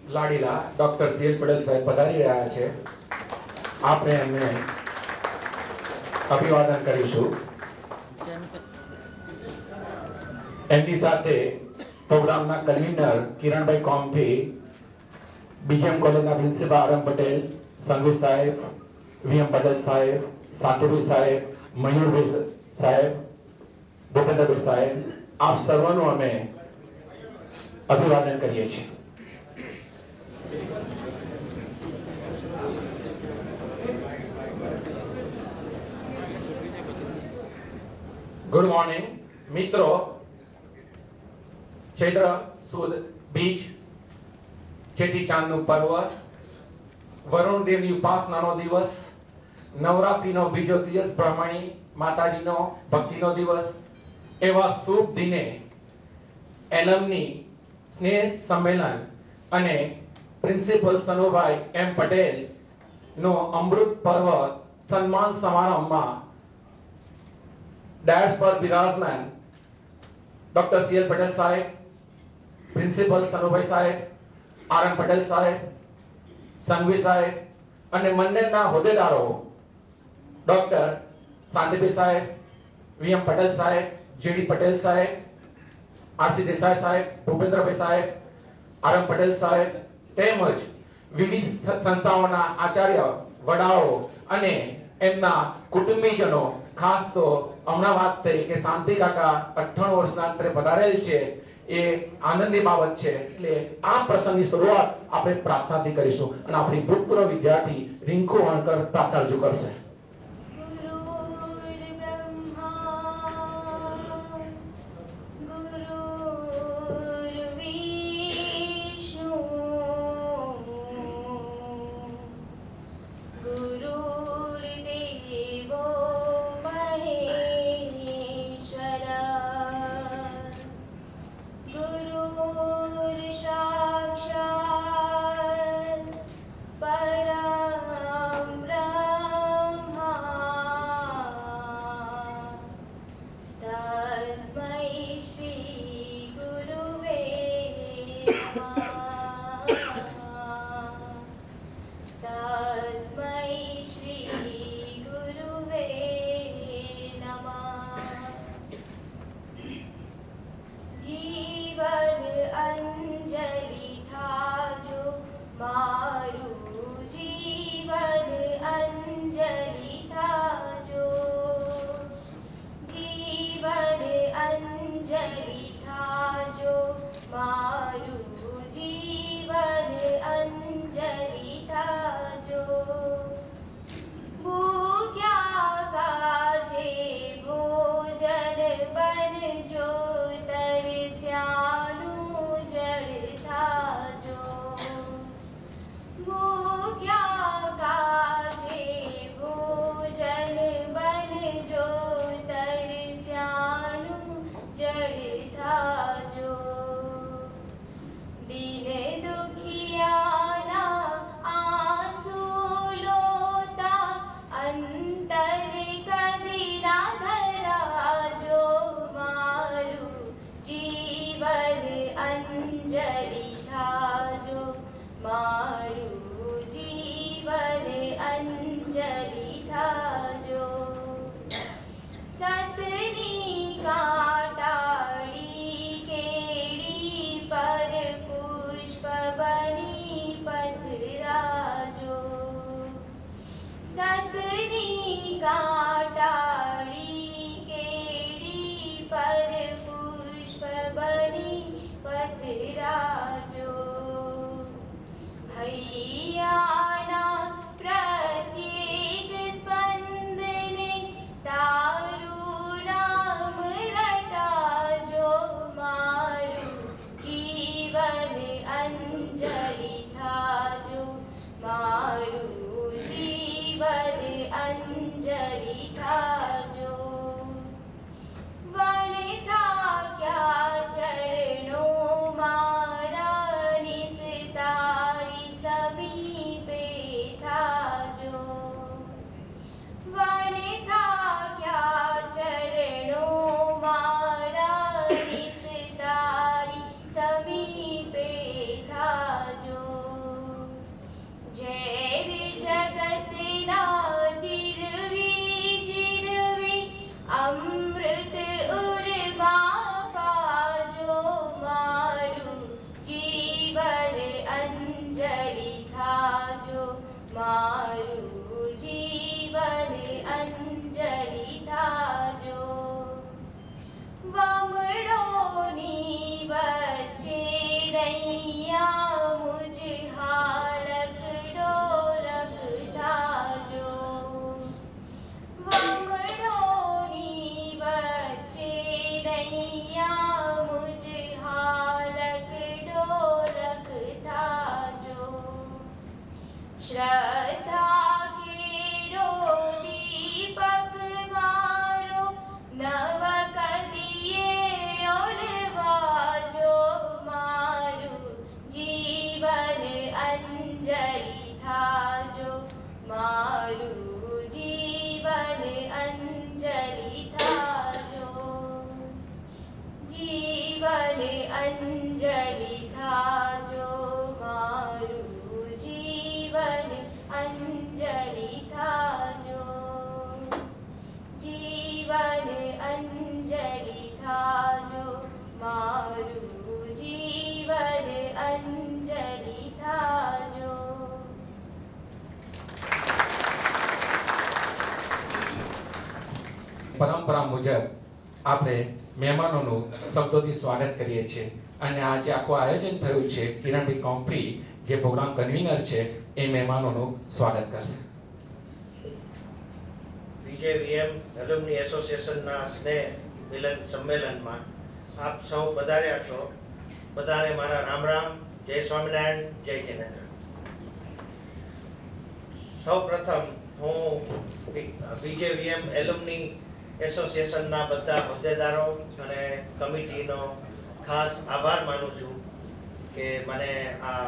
લાડીલા doctor CL Patel સાહેબ પધારી રહ્યા છે. આપણે એમને અભિવાદન કરીશું. એમની સાથે પ્રોગ્રામના કન્વીનર કિરણભાઈ કોમ્પી, બીજીએમ કોલેજના પ્રિન્સિપાલ આરએમ પટેલ, સંઘવી સાહેબ, વીએમ પટેલ સાહેબ, શાંતિભાઈ સાહેબ, મયુરભાઈ સાહેબ, ભૂપેન્દ્રભાઈ સાહેબ, આપ સર્વનું અમે અભિવાદન કરીએ છીએ. ગુડ મોર્નિંગ મિત્રો. ચૈત્ર સુદ બીજ, ચેતી ચાંદનું પર્વ, વરુણ દેવની ઉપાસનાનો દિવસ, નવરાત્રીનો બીજો દિવસ, બ્રહ્મણી માતાજીનો ભક્તિનો દિવસ, એવા શુભ દિને એલમની સ્નેહ સંમેલન અને પ્રિન્સિપલ સનુભાઈ એમ પટેલ નો અમૃત પર્વ સન્માન સમારંભમાં ડાયસ પર બિરાજમાન ડોક્ટર સીએલ પટેલ સાહેબ, પ્રિન્સિપલ સનુભાઈ સાહેબ, આરએમ પટેલ સાહેબ, સંઘવી સાહેબ અને મંડળના હોદ્દેદારો ડોક્ટર શાંતિભાઈ સાહેબ, વીએમ પટેલ સાહેબ, જેડી પટેલ સાહેબ, આરસી દેસાઈ સાહેબ, ભૂપેન્દ્રભાઈ સાહેબ, આરએમ પટેલ સાહેબ તેમજ વિવિધ સંસ્થાઓના આચાર્ય વડાઓ અને એમના કુટુંબીજનો, ખાસ તો હમણાં વાત થઈ કે શાંતિ કાકા 98 વર્ષના અંતરે પધારેલ છે, એ આનંદની બાબત છે. એટલે આ પ્રસંગની શરૂઆત આપણે પ્રાર્થનાથી કરીશું અને આપણી ભૂતપૂર્વ વિદ્યાર્થી રિંકુ વણકર પ્રાર્થના રજૂ કરશે. चरणों मारा निस्तारी सभी મારું જીવન અંજલિ થાજો, જીવન અંજલિ થાજો, મારું જીવન અંજલિ થાજો, જીવન અંજલિ થાજો, મારું જીવન અંજલિ થાજો. પરંપરા મુજબ આપણે મહેમાનોનું શબ્દોથી સ્વાગત કરીએ છીએ અને આજે આખું આયોજન થયું છે. કિરણભાઈ કોમ્ફી જે પ્રોગ્રામ કન્વીનર છે એ મહેમાનોનું સ્વાગત કરશે. બીજેવીએમ એલ્યુમની એસોસિએશનના સ્નેહ મિલન સંમેલનમાં આપ સૌ પધાર્યા છો. બધાને મારા રામ રામ, જય સ્વામિનારાયણ, જય જિનેન્દ્ર. સૌ પ્રથમ હું બીજેવીએમ એલ્યુમની એસોસિએશનના બધા હોદ્દેદારો અને કમિટીનો ખાસ આભાર માનું છું કે મને આ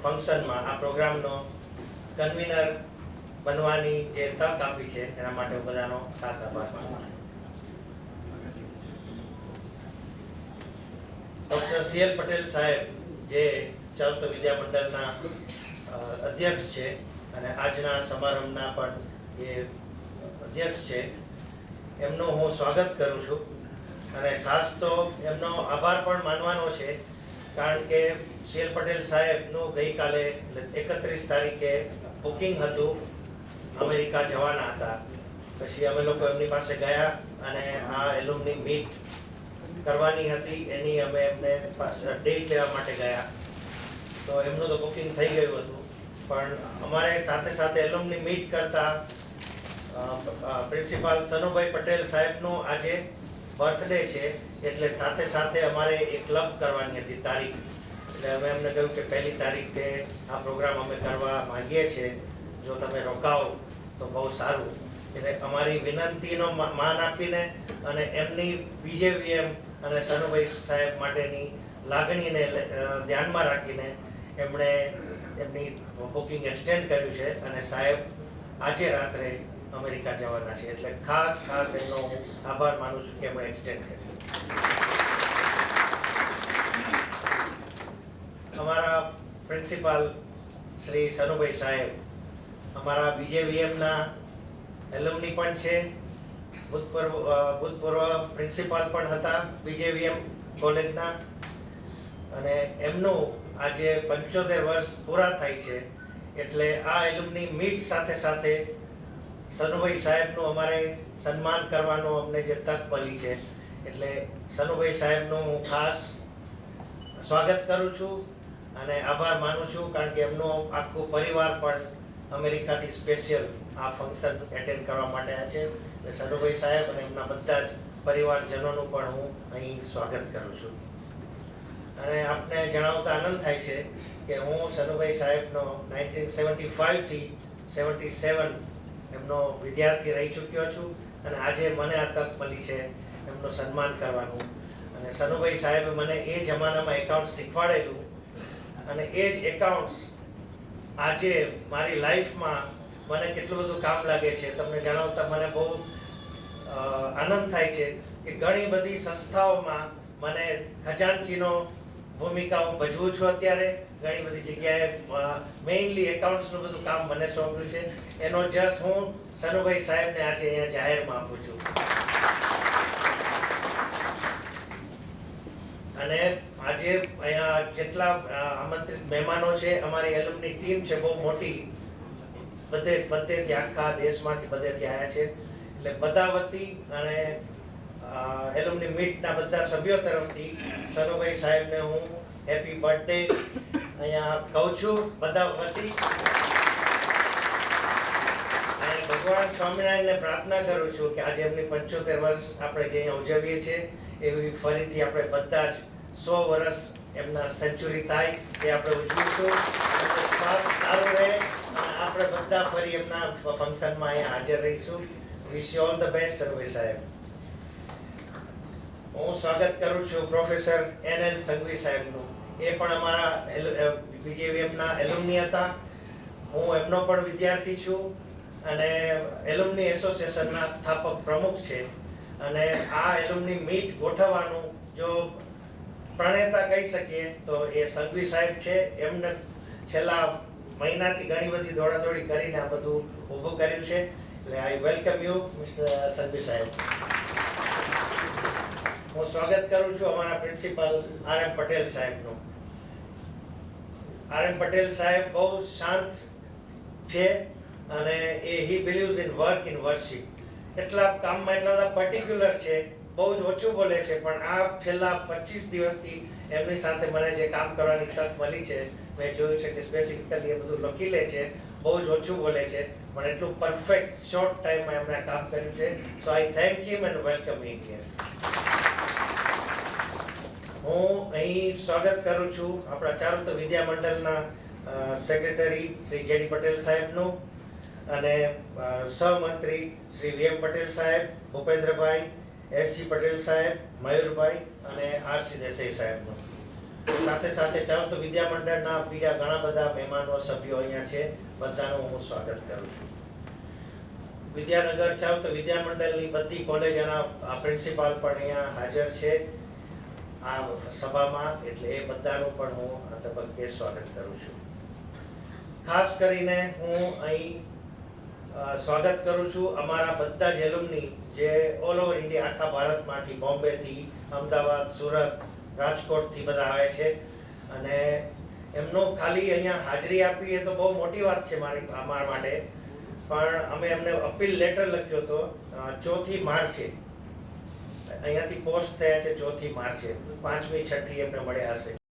ફંક્શનમાં, આ પ્રોગ્રામનો કન્વીનર બનવાની જે તક આપી છે એના માટે હું બધાનો ખાસ આભાર માનું છું. ડૉક્ટર સીએલ પટેલ સાહેબ જે ચૌથ વિદ્યા મંડળના અધ્યક્ષ છે અને આજના સમારંભના પણ એ અધ્યક્ષ છે, એમનું હું સ્વાગત કરું છું. અને ખાસ તો એમનો આભાર પણ માનવાનો છે કારણ કે સીએલ પટેલ સાહેબનું ગઈકાલે 31 તારીખે બુકિંગ હતું, અમેરિકા જવાના હતા. પછી અમે લોકો એમની પાસે ગયા અને આ એલ્યુમની મીટ કરવાની હતી એની અમે એમને ડેટ લેવા માટે ગયા. તો એમનું તો બુકિંગ થઈ ગયું હતું, પણ અમારે સાથે સાથે એલ્યુમની મીટ કરતા પ્રિન્સિપાલ સનુભાઈ પટેલ સાહેબનો આજે બર્થડે છે, એટલે સાથે સાથે અમારે એક ક્લબ કરવાની હતી તારીખ. એટલે અમે એમને કહ્યું કે 1 તારીખે આ પ્રોગ્રામ અમે કરવા માંગીએ છીએ, જો તમે રોકાઓ તો બહુ સારું. એટલે અમારી વિનંતીનો માન આપીને અને એમની બીજેવીએમ અને સનુભાઈ સાહેબ માટેની લાગણીને ધ્યાનમાં રાખીને એમણે એમની બુકિંગ એક્સટેન્ડ કર્યું છે અને સાહેબ આજે રાત્રે અમેરિકા જવાના છે. એટલે ખાસ એનો હું આભાર માનું છું કે એમણે એક્સટેન્ડ કર્યું. અમારા પ્રિન્સિપાલ શ્રી સનુભાઈ સાહેબ અમારા બીજેવીએમના એલ્યુમની પણ છે, ભૂતપૂર્વ પ્રિન્સિપાલ પણ હતા બીજેવીએમ કોલેજના. અને એમનું આજે 75 વર્ષ પૂરા થાય છે, એટલે આ એલ્યુમની મીટ સાથે સાથે સનુભાઈ સાહેબનું અમારે સન્માન કરવાનો અમને જે તક મળી છે, એટલે સનુભાઈ સાહેબનું હું ખાસ સ્વાગત કરું છું અને આભાર માનું છું કારણ કે એમનો આખો પરિવાર પણ અમેરિકાથી સ્પેશિયલ આ ફંક્શન એટેન્ડ કરવા માટે આવ્યા છે. એટલે સનુભાઈ સાહેબ અને એમના બધા જ પરિવારજનોનું પણ હું અહીં સ્વાગત કરું છું. અને આપને જણાવતા આનંદ થાય છે કે હું સનુભાઈ સાહેબનો 1975 થી 77 એમનો વિદ્યાર્થી રહી ચૂક્યો છું અને આજે મને આ તક મળી છે એમનું સન્માન કરવાનું. અને સનુભાઈ સાહેબે મને એ જમાનામાં એકાઉન્ટ શીખવાડેલું અને એ જ એકાઉન્ટ્સ આજે મારી લાઈફમાં મને કેટલું બધું કામ લાગે છે તમને જણાવતા મને બહુ આનંદ થાય છે કે ઘણી બધી સંસ્થાઓમાં મને ખજાનચીનો ભૂમિકા હું ભજવું છું. અત્યારે ઘણી બધી જગ્યાએ મેઇનલી એકાઉન્ટ્સનું બધું કામ મને સોંપ્યું છે. એનો જસ હું સનુભાઈ સાહેબને આજે અહીંયા જાહેરમાં આપું છું. અને આજે અહીંયા જેટલા આમંત્રિત મહેમાનો છે, અમારી એલ્યુમની ટીમ છે બહુ મોટી, બધેથી આખા દેશમાંથી બધેથી આવ્યા છે. એટલે બધા વતી અને એલ્યુમની મીટના બધા સભ્યો તરફથી સનુભાઈ સાહેબને હું હેપી બર્થડે અહીંયા કહું છું બધા વતી. અને ભગવાન સ્વામિનારાયણને પ્રાર્થના કરું છું કે આજે એમની 75 વર્ષ આપણે જે અહીંયા ઉજવીએ છીએ એવી ફરીથી આપણે બધા જ 100 વર્ષ એમના સેન્ચુરી થાય એ આપણે ઉજવીશું. સારું રહે અને આપણે બધા ફરી એમના ફંક્શનમાં અહીંયા હાજર રહીશું. Wish you all the best Sanubhai saheb. હું સ્વાગત કરું છું પ્રોફેસર NL સંઘવી સાહેબનું. એ પણ અમારા બીજેવીએમના એલ્યુમની હતા હું એમનો પણ વિદ્યાર્થી છું અને એલ્યુમની એસોસિએશનના સ્થાપક પ્રમુખ છે. અને આ એલ્યુમની મીટ ગોઠવવાનું જો પ્રણેતા કહી શકીએ તો એ સંઘવી સાહેબ છે. એમને છેલ્લા મહિનાથી ઘણી બધી દોડાદોડી કરીને આ બધું ઊભું કર્યું છે. એટલે I welcome you mister Sanghvi સાહેબ. હું સ્વાગત કરું છું અમારા પ્રિન્સિપાલ આર એમ પટેલ સાહેબનું. આર એમ પટેલ સાહેબ બહુ શાંત છે અને એ he believes in work in worship. એટલા કામમાં એટલા બધા પર્ટિક્યુલર છે, બહુ જ ઓછું બોલે છે, પણ આ છેલ્લા 25 દિવસથી એમની સાથે મને જે કામ કરવાની તક મળી છે, મેં જોયું છે કે સ્પેસિફિકલી એ બધું લખી લે છે, બહુ જ ઓછું બોલે છે, પણ એટલું પરફેક્ટ શોર્ટ ટાઈમમાં એમણે કામ કર્યું છે. So I thank him and welcome him here. હું અહીં સ્વાગત કરું છું આપણા ચારુતર વિદ્યા મંડળના સેક્રેટરી શ્રી જેડી પટેલ સાહેબનું અને સહમંત્રી શ્રી વીએમ પટેલ સાહેબ, ભૂપેન્દ્રભાઈ, એસજી પટેલ સાહેબ, મયુરભાઈ અને આરસી દેસાઈ સાહેબનું. સાથે સાથે ચારુતર વિદ્યા મંડળના બીજા ઘણા બધા મહેમાનો સભ્યો અહીંયા છે. બધાનું હું સ્વાગત કરું છું. વિદ્યાનગર ચારુતર વિદ્યા મંડળની બધી કોલેજોના પ્રિન્સિપાલ પણ અહીંયા હાજર છે આ સભામાં, એટલે એ બધાનું પણ હું આ તબક્કે સ્વાગત કરું છું. ખાસ કરીને હું અહીં સ્વાગત કરું છું અમારા બધા જ એલ્યુમની જે ઓલ ઓવર ઇન્ડિયા, આખા ભારતમાંથી, બોમ્બેથી, અમદાવાદ, સુરત, રાજકોટથી બધા આવે છે. અને એમનો ખાલી અહીંયા હાજરી આપી એ તો બહુ મોટી વાત છે અમારા માટે, પણ અમે એમને અપીલ લેટર લખ્યો હતો 4મી માર્ચે. અહીંયાથી પોસ્ટ થયા છે 4મી માર્ચે, 5મી 6મી એમને મળ્યા હશે.